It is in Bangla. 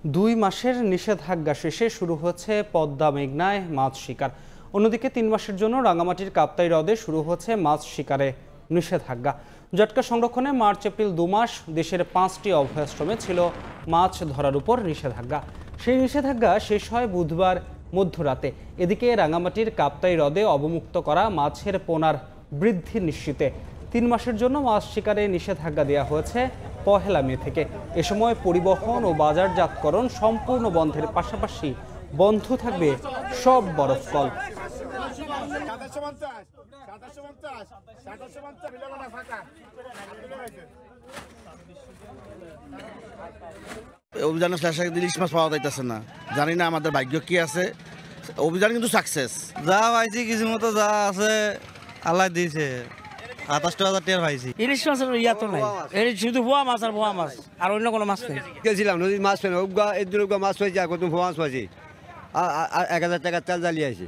2 মাসের নিষেধাজ্ঞা শেষে শুরু হচ্ছে পদ্মা মেঘনায় মাছ শিকার। অন্যদিকে 3 মাসের জন্য রাঙামাটির কাপ্তাই হ্রদে শুরু হচ্ছে মাছ শিকারে নিষেধাজ্ঞা। জাটকা সংরক্ষণে মার্চ এপ্রিল 2 মাস দেশের 5টি অভয়াশ্রমে ছিল মাছ ধরার উপর নিষেধাজ্ঞা। সেই নিষেধাজ্ঞা শেষ হয় বুধবার মধ্যরাতে। এদিকে রাঙামাটির কাপ্তাই হ্রদে অবমুক্ত করা মাছের পোনার বৃদ্ধি নিশ্চিতে 3 মাসের জন্য মাছ শিকারে নিষেধাজ্ঞা দেওয়া হয়েছে 1 মে থেকে। এ সময় পরিবহন ও বাজারজাতকরণ সম্পূর্ণ বন্ধের পাশাপাশি বন্ধ থাকবে সব বরফকল। অভিযানের শেষে ইলিশ মাছ পাওয়া যাইতেছে না, জানি না আমাদের ভাগ্য কি আছে। অভিযান কিন্তু সাকসেস। যা পাইছি কিছু মতো যা আছে আল্লাহ দিয়েছে। 27,000 টাকা পাইছি। ইলিশ মাছের ইয়া তো নাই, এই শুধু ভুয়া মাছ আর ভুয়া মাছ, আর অন্য কোনো মাছ নেই। গেছিলাম নদীর মাছ পেয়ে এর মাছ পাইছি, আর কত মাছ পাইছি, 1,000 টাকা তেল জ্বালিয়ে আছি।